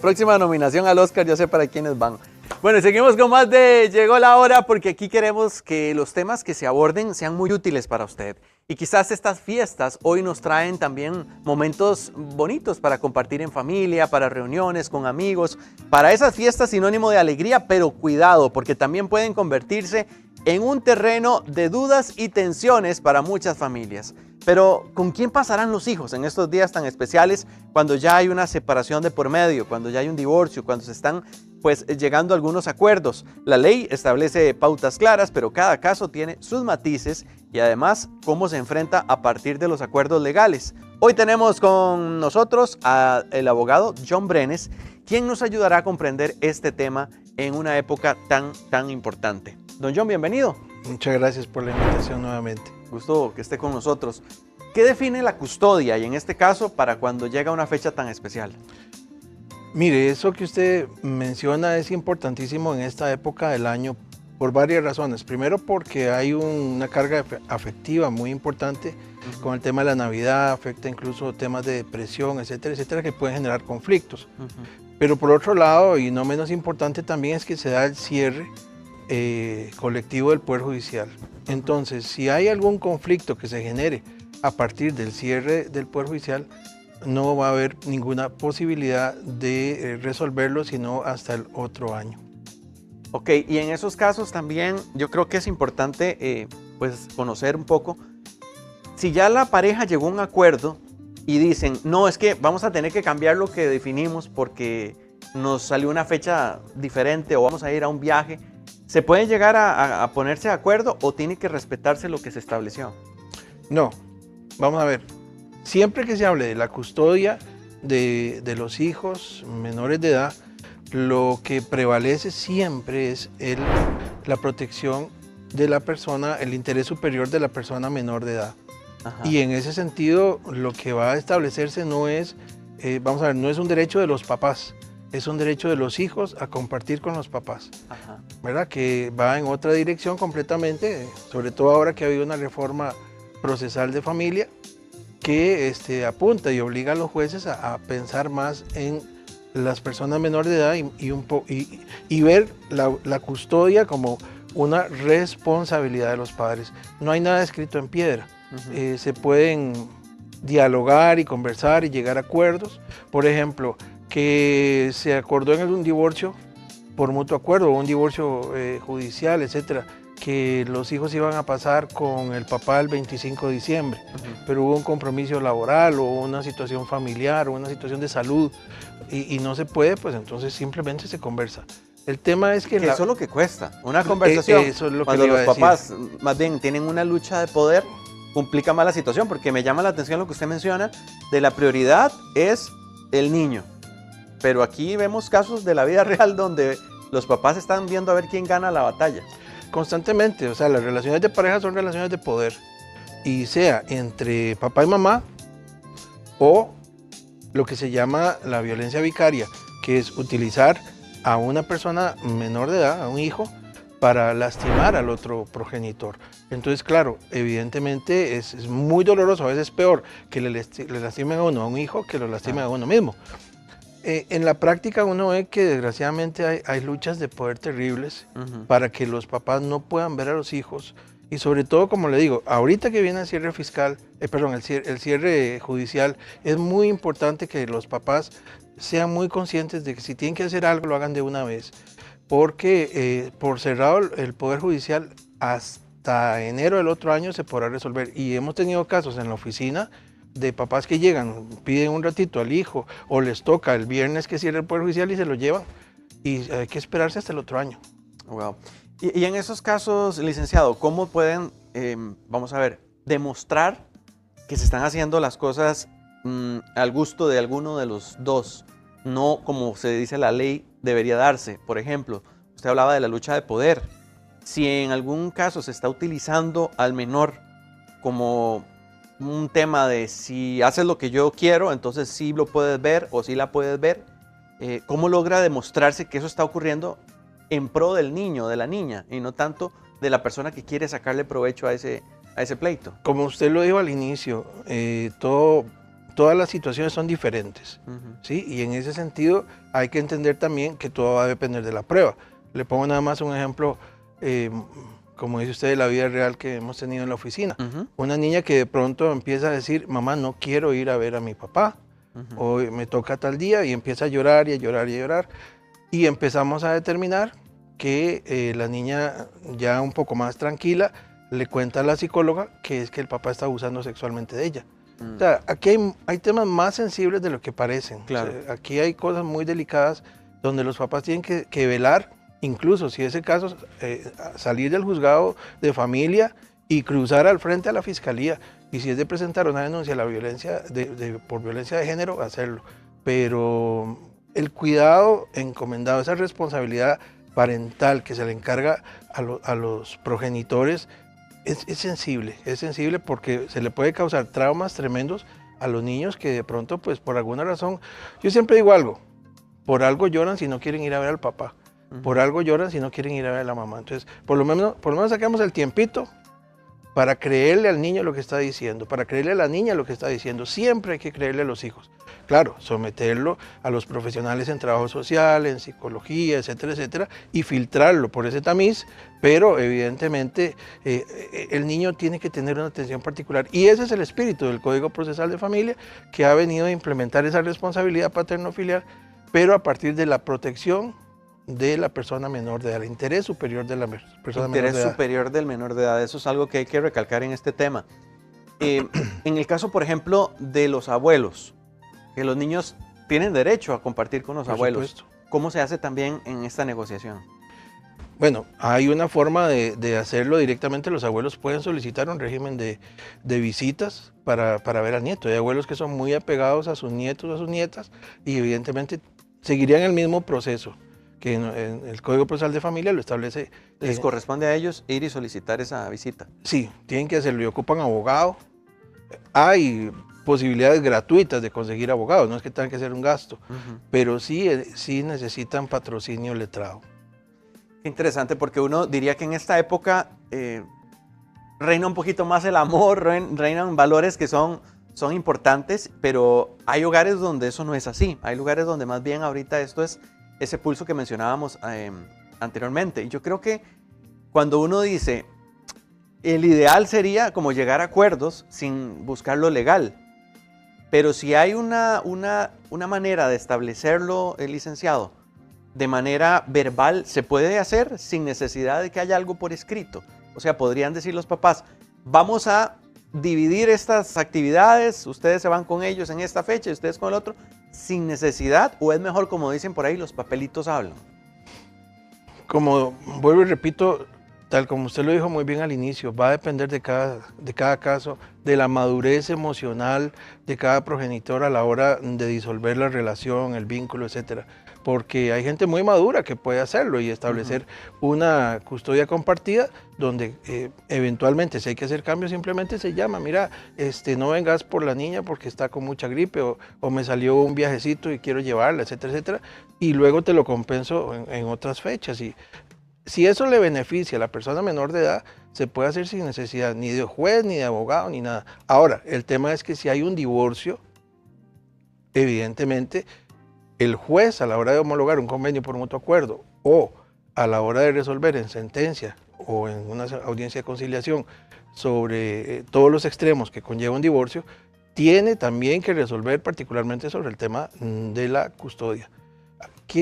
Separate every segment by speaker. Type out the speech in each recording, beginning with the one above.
Speaker 1: próxima nominación al Oscar ya sé para quiénes van. Bueno, y seguimos con más de Llegó la Hora, porque aquí queremos que los temas que se aborden sean muy útiles para usted. Y quizás estas fiestas hoy nos traen también momentos bonitos para compartir en familia, para reuniones con amigos, para esas fiestas sinónimo de alegría, pero cuidado, porque también pueden convertirse en un terreno de dudas y tensiones para muchas familias. Pero, ¿con quién pasarán los hijos en estos días tan especiales cuando ya hay una separación de por medio, cuando ya hay un divorcio, cuando se están llegando a algunos acuerdos? La ley establece pautas claras, pero cada caso tiene sus matices y además cómo se enfrenta a partir de los acuerdos legales. Hoy tenemos con nosotros al abogado John Brenes, quien nos ayudará a comprender este tema en una época tan importante. Don John, bienvenido.
Speaker 2: Muchas gracias por la invitación nuevamente.
Speaker 1: Gusto que esté con nosotros. ¿Qué define la custodia y en este caso para cuando llega una fecha tan especial?
Speaker 2: Mire, eso que usted menciona es importantísimo en esta época del año por varias razones. Primero porque hay una carga afectiva muy importante con el tema de la Navidad, afecta incluso temas de depresión, etcétera, etcétera, que pueden generar conflictos. Pero por otro lado, y no menos importante también, es que se da el cierre colectivo del Poder Judicial. Entonces, si hay algún conflicto que se genere a partir del cierre del Poder Judicial, no va a haber ninguna posibilidad de resolverlo, sino hasta el otro año.
Speaker 1: Ok, y en esos casos también yo creo que es importante conocer un poco, si ya la pareja llegó a un acuerdo y dicen, no, es que vamos a tener que cambiar lo que definimos porque nos salió una fecha diferente o vamos a ir a un viaje, ¿se puede llegar a ponerse de acuerdo o tiene que respetarse lo que se estableció?
Speaker 2: No, vamos a ver. Siempre que se hable de la custodia de los hijos menores de edad, lo que prevalece siempre es la protección de la persona, el interés superior de la persona menor de edad. Ajá. Y en ese sentido, lo que va a establecerse no es, vamos a ver, no es un derecho de los papás, es un derecho de los hijos a compartir con los papás. Ajá. ¿Verdad? Que va en otra dirección completamente, sobre todo ahora que ha habido una reforma procesal de familia que apunta y obliga a los jueces a pensar más en las personas menores de edad y ver la custodia como una responsabilidad de los padres. No hay nada escrito en piedra. Se pueden dialogar y conversar y llegar a acuerdos. Por ejemplo, que se acordó en un divorcio por mutuo acuerdo o un divorcio judicial, etcétera, que los hijos iban a pasar con el papá el 25 de diciembre, pero hubo un compromiso laboral o una situación familiar o una situación de salud y no se puede, pues entonces simplemente se conversa. El tema es que
Speaker 1: eso es lo que cuesta, una conversación.
Speaker 2: Eso es lo
Speaker 1: cuando
Speaker 2: que
Speaker 1: los papás más bien tienen una lucha de poder, complica más la situación, porque me llama la atención lo que usted menciona, de la prioridad es el niño. Pero aquí vemos casos de la vida real donde los papás están viendo a ver quién gana la batalla.
Speaker 2: Constantemente, o sea, las relaciones de pareja son relaciones de poder, y sea entre papá y mamá o lo que se llama la violencia vicaria, que es utilizar a una persona menor de edad, a un hijo, para lastimar al otro progenitor. Entonces, claro, evidentemente es muy doloroso, a veces peor que le lastimen a uno, a un hijo, que lo lastimen a uno mismo. En la práctica uno ve que desgraciadamente hay luchas de poder terribles para que los papás no puedan ver a los hijos y sobre todo, como le digo, ahorita que viene el cierre fiscal, el cierre judicial, es muy importante que los papás sean muy conscientes de que si tienen que hacer algo lo hagan de una vez, porque por cerrado el Poder Judicial hasta enero del otro año se podrá resolver y hemos tenido casos en la oficina de papás que llegan, piden un ratito al hijo o les toca el viernes que cierra el Poder Judicial y se lo llevan y hay que esperarse hasta el otro año.
Speaker 1: Wow. Y en esos casos, licenciado, ¿cómo pueden, vamos a ver, demostrar que se están haciendo las cosas al gusto de alguno de los dos? No como se dice la ley debería darse. Por ejemplo, usted hablaba de la lucha de poder. Si en algún caso se está utilizando al menor como un tema de si haces lo que yo quiero, entonces sí lo puedes ver o sí la puedes ver, ¿cómo logra demostrarse que eso está ocurriendo en pro del niño, de la niña, y no tanto de la persona que quiere sacarle provecho a ese pleito?
Speaker 2: Como usted lo dijo al inicio, todo todas las situaciones son diferentes,
Speaker 1: Ujú.
Speaker 2: ¿sí? Y en ese sentido hay que entender también que todo va a depender de la prueba. Le pongo nada más un ejemplo, como dice usted, de la vida real que hemos tenido en la oficina.
Speaker 1: Ujú.
Speaker 2: Una niña que de pronto empieza a decir, mamá, no quiero ir a ver a mi papá,
Speaker 1: Ujú.
Speaker 2: hoy me toca tal día, y empieza a llorar y a llorar y a llorar. Y empezamos a determinar que la niña, ya un poco más tranquila, le cuenta a la psicóloga que es que el papá está abusando sexualmente de ella. O sea, aquí hay temas más sensibles de lo que parecen.
Speaker 1: Claro.
Speaker 2: O sea, aquí hay cosas muy delicadas donde los papás tienen que velar, incluso si es el caso, salir del juzgado de familia y cruzar al frente a la fiscalía. Y si es de presentar una denuncia a la violencia por violencia de género, hacerlo. Pero el cuidado encomendado, esa responsabilidad parental que se le encarga a los progenitores, es sensible porque se le puede causar traumas tremendos a los niños que de pronto, pues por alguna razón, yo siempre digo algo, por algo lloran si no quieren ir a ver al papá, por algo lloran si no quieren ir a ver a la mamá. Entonces, por lo menos sacamos el tiempito para creerle al niño lo que está diciendo, para creerle a la niña lo que está diciendo. Siempre hay que creerle a los hijos. Claro, someterlo a los profesionales en trabajo social, en psicología, etcétera, etcétera, y filtrarlo por ese tamiz, pero evidentemente el niño tiene que tener una atención particular. Y ese es el espíritu del Código Procesal de Familia, que ha venido a implementar esa responsabilidad paterno-filial, pero a partir de la protección de la persona menor de edad, el interés superior de la persona menor de edad.
Speaker 1: Interés superior del menor de edad, eso es algo que hay que recalcar en este tema. En el caso, por ejemplo, de los abuelos, que los niños tienen derecho a compartir con los
Speaker 2: Por
Speaker 1: abuelos.
Speaker 2: supuesto.
Speaker 1: ¿Cómo se hace también en esta negociación?
Speaker 2: Bueno, hay una forma de hacerlo directamente. Los abuelos pueden solicitar un régimen de visitas para ver al nieto. Hay abuelos que son muy apegados a sus nietos, a sus nietas, y evidentemente seguirían el mismo proceso que en el Código Procesal de Familia lo establece.
Speaker 1: Les corresponde a ellos ir y solicitar esa visita.
Speaker 2: Sí, tienen que hacerlo y ocupan abogado. Hay posibilidades gratuitas de conseguir abogados, no es que tengan que hacer un gasto, pero sí necesitan patrocinio letrado.
Speaker 1: Qué interesante, porque uno diría que en esta época reina un poquito más el amor, reinan valores que son importantes, pero hay hogares donde eso no es así. Hay lugares donde más bien ahorita esto es ese pulso que mencionábamos anteriormente. Y yo creo que cuando uno dice, el ideal sería como llegar a acuerdos sin buscar lo legal, pero si hay una manera de establecerlo, licenciado, de manera verbal, se puede hacer sin necesidad de que haya algo por escrito. O sea, podrían decir los papás, vamos a dividir estas actividades, ustedes se van con ellos en esta fecha y ustedes con el otro, sin necesidad, o es mejor, como dicen por ahí, los papelitos hablan.
Speaker 2: Como vuelvo y repito, tal como usted lo dijo muy bien al inicio, va a depender de cada caso, de la madurez emocional de cada progenitor a la hora de disolver la relación, el vínculo, etcétera. Porque hay gente muy madura que puede hacerlo y establecer una custodia compartida donde eventualmente, si hay que hacer cambios, simplemente se llama, mira, no vengas por la niña porque está con mucha gripe, o me salió un viajecito y quiero llevarla, etcétera, etcétera, y luego te lo compenso en otras fechas. Y si eso le beneficia a la persona menor de edad, se puede hacer sin necesidad ni de juez, ni de abogado, ni nada. Ahora, el tema es que si hay un divorcio, evidentemente, el juez, a la hora de homologar un convenio por mutuo acuerdo, o a la hora de resolver en sentencia o en una audiencia de conciliación sobre todos los extremos que conlleva un divorcio, tiene también que resolver particularmente sobre el tema de la custodia.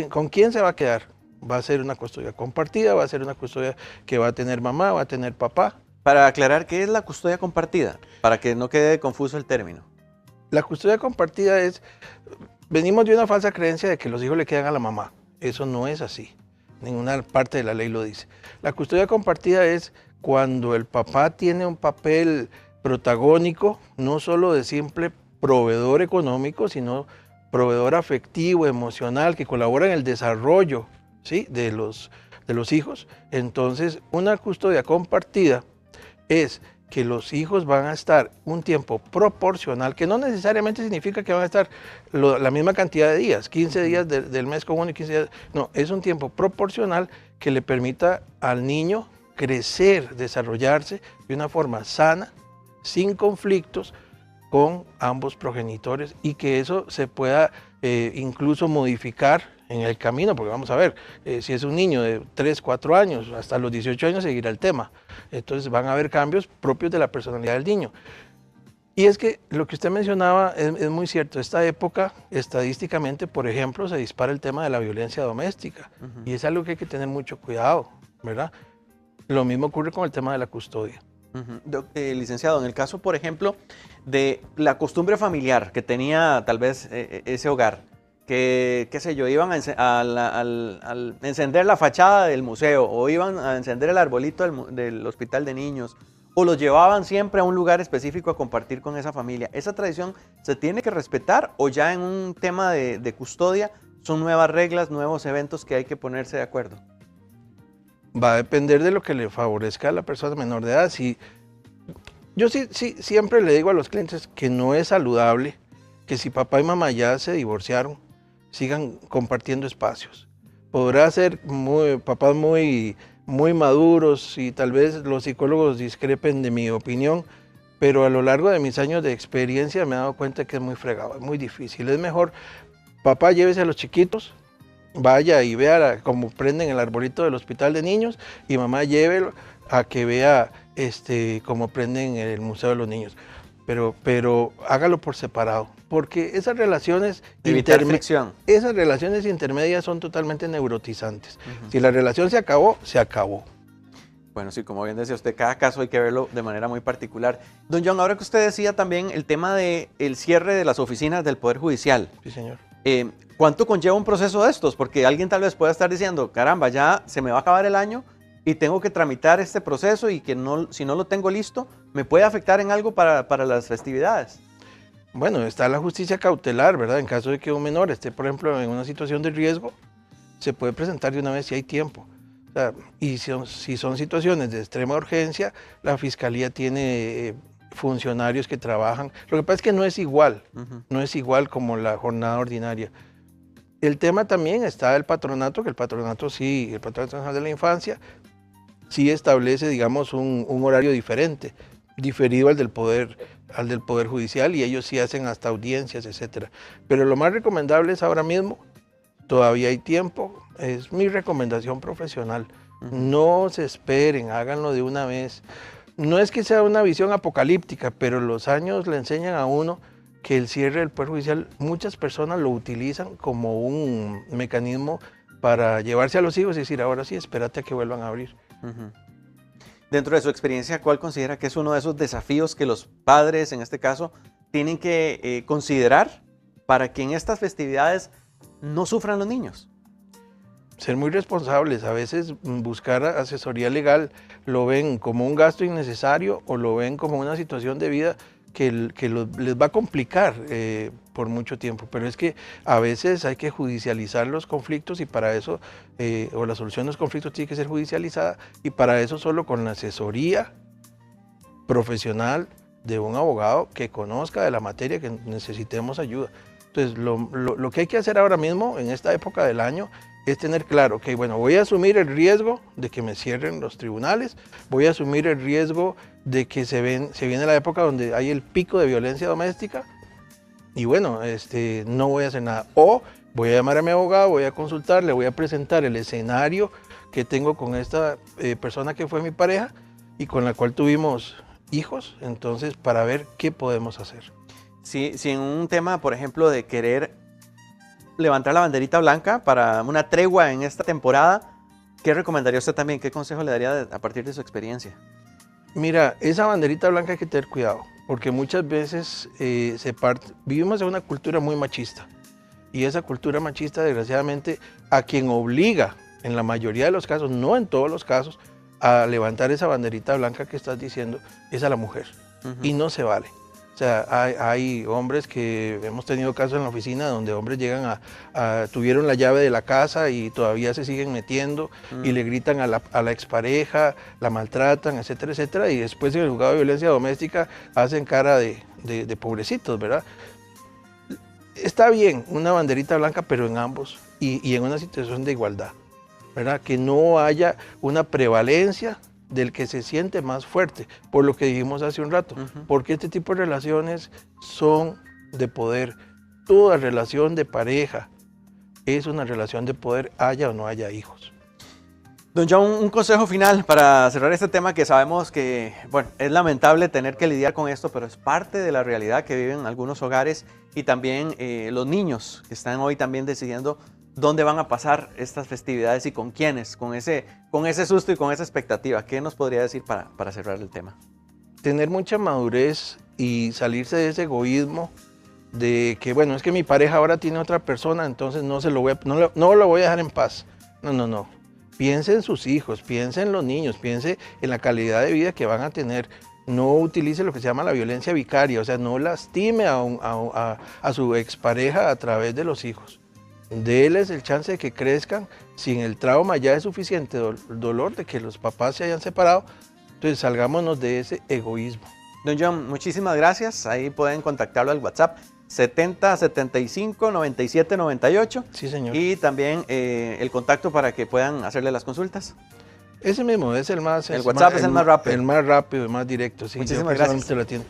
Speaker 2: ¿Con quién se va a quedar? ¿Va a ser una custodia compartida? ¿Va a ser una custodia que va a tener mamá? ¿Va a tener papá?
Speaker 1: Para aclarar, ¿qué es la custodia compartida? Para que no quede confuso el término.
Speaker 2: La custodia compartida es, venimos de una falsa creencia de que los hijos le quedan a la mamá. Eso no es así. Ninguna parte de la ley lo dice. La custodia compartida es cuando el papá tiene un papel protagónico, no solo de simple proveedor económico, sino proveedor afectivo, emocional, que colabora en el desarrollo, ¿sí?, de los hijos. Entonces, una custodia compartida es que los hijos van a estar un tiempo proporcional, que no necesariamente significa que van a estar la misma cantidad de días, 15 días del mes con uno y 15 días. No, es un tiempo proporcional que le permita al niño crecer, desarrollarse de una forma sana, sin conflictos, con ambos progenitores y que eso se pueda incluso modificar en el camino, porque vamos a ver, si es un niño de 3, 4 años, hasta los 18 años seguirá el tema. Entonces van a haber cambios propios de la personalidad del niño. Y es que lo que usted mencionaba es muy cierto. Esta época, estadísticamente, por ejemplo, se dispara el tema de la violencia doméstica. Y es algo que hay que tener mucho cuidado, ¿verdad? Lo mismo ocurre con el tema de la custodia.
Speaker 1: Licenciado, en el caso, por ejemplo, de la costumbre familiar que tenía tal vez ese hogar, que, qué sé yo, iban al encender la fachada del museo o iban a encender el arbolito del hospital de niños, o los llevaban siempre a un lugar específico a compartir con esa familia. ¿Esa tradición se tiene que respetar o ya en un tema de custodia son nuevas reglas, nuevos eventos que hay que ponerse de acuerdo?
Speaker 2: Va a depender de lo que le favorezca a la persona menor de edad. Yo siempre le digo a los clientes que no es saludable que si papá y mamá ya se divorciaron, sigan compartiendo espacios. Podrá ser papás muy maduros y tal vez los psicólogos discrepen de mi opinión, pero a lo largo de mis años de experiencia me he dado cuenta que es muy fregado, es muy difícil. Es mejor, papá llévese a los chiquitos, vaya y vea cómo prenden el arbolito del hospital de niños, y mamá llévelo a que vea cómo prenden el museo de los niños. Pero hágalo por separado, porque esas relaciones intermedias son totalmente neurotizantes. Si la relación se acabó, se acabó.
Speaker 1: Bueno, sí, como bien decía usted, cada caso hay que verlo de manera muy particular. Don John, ahora que usted decía también el tema del cierre de las oficinas del Poder Judicial.
Speaker 2: Sí, señor.
Speaker 1: ¿Cuánto conlleva un proceso de estos? Porque alguien tal vez pueda estar diciendo, caramba, ya se me va a acabar el año y tengo que tramitar este proceso y que si no lo tengo listo, ¿me puede afectar en algo para las festividades?
Speaker 2: Bueno, está la justicia cautelar, ¿verdad? En caso de que un menor esté, por ejemplo, en una situación de riesgo, se puede presentar de una vez si hay tiempo. O sea, y si son situaciones de extrema urgencia, la fiscalía tiene funcionarios que trabajan. Lo que pasa es que no es igual, no es igual como la jornada ordinaria. El tema también está el patronato, que el Patronato Nacional de la Infancia, sí establece, digamos, un horario diferente, diferido al del Poder Judicial, y ellos sí hacen hasta audiencias, etcétera. Pero lo más recomendable es ahora mismo, todavía hay tiempo, es mi recomendación profesional. No se esperen, háganlo de una vez. No es que sea una visión apocalíptica, pero los años le enseñan a uno que el cierre del Poder Judicial, muchas personas lo utilizan como un mecanismo para llevarse a los hijos y decir, ahora sí, espérate a que vuelvan a abrir.
Speaker 1: Dentro de su experiencia, ¿cuál considera que es uno de esos desafíos que los padres, en este caso, tienen que considerar para que en estas festividades no sufran los niños?
Speaker 2: Ser muy responsables. A veces buscar asesoría legal lo ven como un gasto innecesario o lo ven como una situación de vida que les va a complicar por mucho tiempo, pero es que a veces hay que judicializar los conflictos y para eso, o la solución de los conflictos tiene que ser judicializada, y para eso solo con la asesoría profesional de un abogado que conozca de la materia, que necesitemos ayuda. Entonces lo que hay que hacer ahora mismo en esta época del año es tener claro que, bueno, voy a asumir el riesgo de que me cierren los tribunales, voy a asumir el riesgo de que se viene la época donde hay el pico de violencia doméstica, y bueno, no voy a hacer nada. O voy a llamar a mi abogado, voy a consultar, le voy a presentar el escenario que tengo con esta persona que fue mi pareja y con la cual tuvimos hijos, entonces para ver qué podemos hacer.
Speaker 1: Si en un tema, por ejemplo, de querer levantar la banderita blanca para una tregua en esta temporada, ¿qué recomendaría usted también? ¿Qué consejo le daría a partir de su experiencia?
Speaker 2: Mira, esa banderita blanca hay que tener cuidado, porque muchas veces vivimos en una cultura muy machista, y esa cultura machista, desgraciadamente, a quien obliga, en la mayoría de los casos, no en todos los casos, a levantar esa banderita blanca que estás diciendo, es a la mujer, y no se vale. O sea, hay hombres que hemos tenido casos en la oficina donde hombres llegan tuvieron la llave de la casa y todavía se siguen metiendo y le gritan a la expareja, la maltratan, etcétera, etcétera, y después en el juzgado de violencia doméstica hacen cara de pobrecitos, ¿verdad? Está bien una banderita blanca, pero en ambos y en una situación de igualdad, ¿verdad? Que no haya una prevalencia del que se siente más fuerte, por lo que dijimos hace un rato,
Speaker 1: Ujú.
Speaker 2: porque este tipo de relaciones son de poder. Toda relación de pareja es una relación de poder, haya o no haya hijos.
Speaker 1: Don John, un consejo final para cerrar este tema que sabemos que, bueno, es lamentable tener que lidiar con esto, pero es parte de la realidad que viven algunos hogares y también los niños que están hoy también decidiendo dónde van a pasar estas festividades y con quiénes, con ese susto y con esa expectativa. ¿Qué nos podría decir para cerrar el tema?
Speaker 2: Tener mucha madurez y salirse de ese egoísmo de que, bueno, es que mi pareja ahora tiene otra persona, entonces no lo voy a dejar en paz. No. Piense en sus hijos, piense en los niños, piense en la calidad de vida que van a tener. No utilice lo que se llama la violencia vicaria, o sea, no lastime a su expareja a través de los hijos. Déles el chance de que crezcan sin el trauma. Ya es suficiente dolor de que los papás se hayan separado, entonces salgámonos de ese egoísmo.
Speaker 1: Don John, muchísimas gracias. Ahí pueden contactarlo al WhatsApp 70 75 97 98.
Speaker 2: Sí, señor.
Speaker 1: Y también el contacto para que puedan hacerle las consultas.
Speaker 2: Ese mismo es el más...
Speaker 1: El WhatsApp es el más rápido.
Speaker 2: El más rápido, el más directo. Sí,
Speaker 1: Muchísimas
Speaker 2: yo personalmente
Speaker 1: gracias.
Speaker 2: lo atiendo.